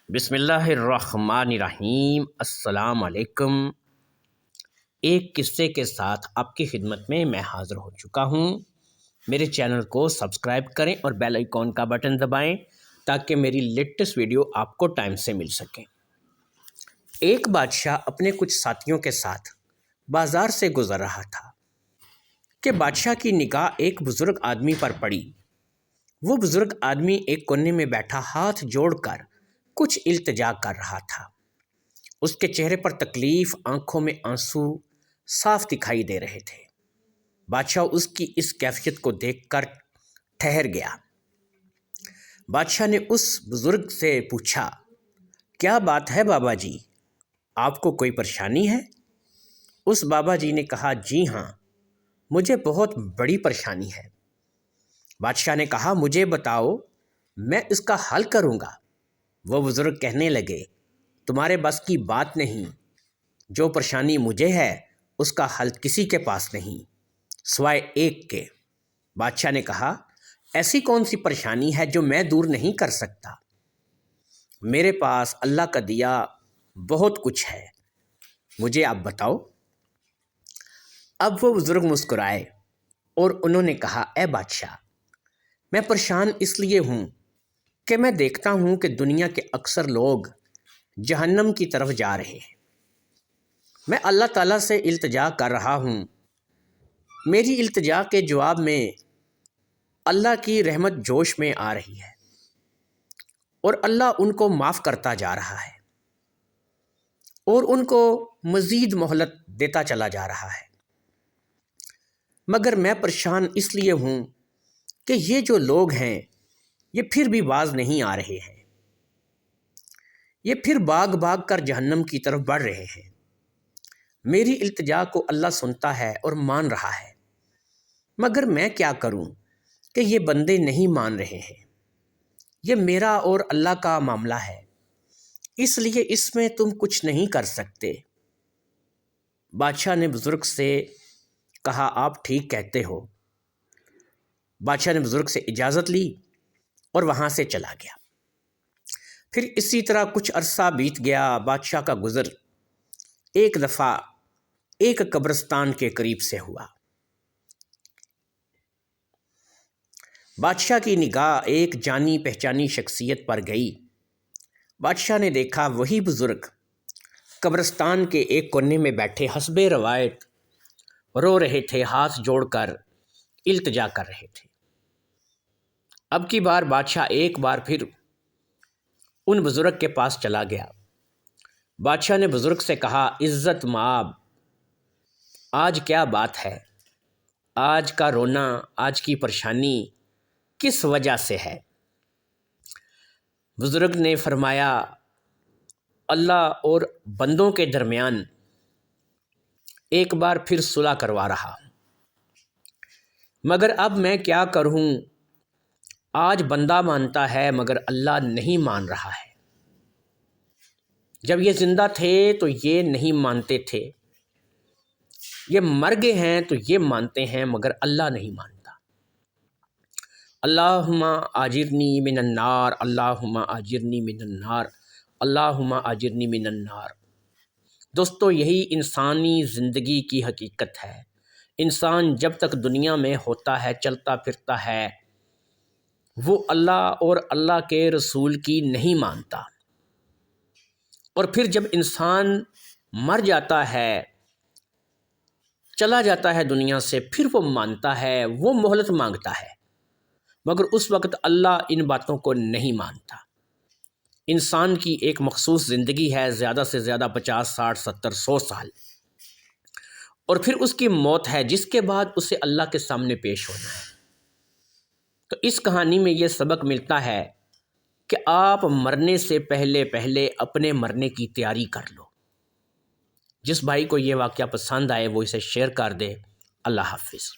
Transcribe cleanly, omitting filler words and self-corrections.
بسم اللہ الرحمن الرحیم۔ السلام علیکم۔ ایک قصے کے ساتھ آپ کی خدمت میں حاضر ہو چکا ہوں۔ میرے چینل کو سبسکرائب کریں اور بیل آئیکن کا بٹن دبائیں تاکہ میری لیٹسٹ ویڈیو آپ کو ٹائم سے مل سکیں۔ ایک بادشاہ اپنے کچھ ساتھیوں کے ساتھ بازار سے گزر رہا تھا کہ بادشاہ کی نگاہ ایک بزرگ آدمی پر پڑی۔ وہ بزرگ آدمی ایک کونے میں بیٹھا ہاتھ جوڑ کر کچھ التجا کر رہا تھا۔ اس کے چہرے پر تکلیف، آنکھوں میں آنسو صاف دکھائی دے رہے تھے۔ بادشاہ اس کی اس کیفیت کو دیکھ کر ٹھہر گیا۔ بادشاہ نے اس بزرگ سے پوچھا، کیا بات ہے بابا جی، آپ کو کوئی پریشانی ہے؟ اس بابا جی نے کہا، جی ہاں، مجھے بہت بڑی پریشانی ہے۔ بادشاہ نے کہا، مجھے بتاؤ، میں اس کا حل کروں گا۔ وہ بزرگ کہنے لگے، تمہارے بس کی بات نہیں، جو پریشانی مجھے ہے اس کا حل کسی کے پاس نہیں سوائے ایک کے۔ بادشاہ نے کہا، ایسی کون سی پریشانی ہے جو میں دور نہیں کر سکتا؟ میرے پاس اللہ کا دیا بہت کچھ ہے، مجھے آپ بتاؤ۔ اب وہ بزرگ مسکرائے اور انہوں نے کہا، اے بادشاہ، میں پریشان اس لیے ہوں کہ میں دیکھتا ہوں کہ دنیا کے اکثر لوگ جہنم کی طرف جا رہے ہیں۔ میں اللہ تعالیٰ سے التجا کر رہا ہوں۔ میری التجا کے جواب میں اللہ کی رحمت جوش میں آ رہی ہے اور اللہ ان کو معاف کرتا جا رہا ہے اور ان کو مزید مہلت دیتا چلا جا رہا ہے۔ مگر میں پریشان اس لیے ہوں کہ یہ جو لوگ ہیں یہ پھر بھی باز نہیں آ رہے ہیں، یہ پھر بھاگ بھاگ کر جہنم کی طرف بڑھ رہے ہیں۔ میری التجا کو اللہ سنتا ہے اور مان رہا ہے، مگر میں کیا کروں کہ یہ بندے نہیں مان رہے ہیں۔ یہ میرا اور اللہ کا معاملہ ہے، اس لیے اس میں تم کچھ نہیں کر سکتے۔ بادشاہ نے بزرگ سے کہا، آپ ٹھیک کہتے ہو۔ بادشاہ نے بزرگ سے اجازت لی اور وہاں سے چلا گیا۔ پھر اسی طرح کچھ عرصہ بیت گیا۔ بادشاہ کا گزر ایک دفعہ ایک قبرستان کے قریب سے ہوا۔ بادشاہ کی نگاہ ایک جانی پہچانی شخصیت پر گئی۔ بادشاہ نے دیکھا وہی بزرگ قبرستان کے ایک کونے میں بیٹھے حسب روایت رو رہے تھے، ہاتھ جوڑ کر التجا کر رہے تھے۔ اب کی بار بادشاہ ایک بار پھر ان بزرگ کے پاس چلا گیا۔ بادشاہ نے بزرگ سے کہا، عزت مآب، آج کیا بات ہے؟ آج کا رونا، آج کی پریشانی کس وجہ سے ہے؟ بزرگ نے فرمایا، اللہ اور بندوں کے درمیان ایک بار پھر صلح کروا رہا ہوں، مگر اب میں کیا کروں؟ آج بندہ مانتا ہے مگر اللہ نہیں مان رہا ہے۔ جب یہ زندہ تھے تو یہ نہیں مانتے تھے، یہ مر گئے ہیں تو یہ مانتے ہیں مگر اللہ نہیں مانتا۔ اللہم آجرنی من النار، اللہم آجرنی من النار، اللہم آجرنی من النار۔ دوستو، یہی انسانی زندگی کی حقیقت ہے۔ انسان جب تک دنیا میں ہوتا ہے، چلتا پھرتا ہے، وہ اللہ اور اللہ کے رسول کی نہیں مانتا، اور پھر جب انسان مر جاتا ہے، چلا جاتا ہے دنیا سے، پھر وہ مانتا ہے، وہ مہلت مانگتا ہے، مگر اس وقت اللہ ان باتوں کو نہیں مانتا۔ انسان کی ایک مخصوص زندگی ہے، زیادہ سے زیادہ 50، 60، 70، 100 سال، اور پھر اس کی موت ہے، جس کے بعد اسے اللہ کے سامنے پیش ہونا ہے۔ تو اس کہانی میں یہ سبق ملتا ہے کہ آپ مرنے سے پہلے اپنے مرنے کی تیاری کر لو۔ جس بھائی کو یہ واقعہ پسند آئے وہ اسے شیئر کر دے۔ اللہ حافظ۔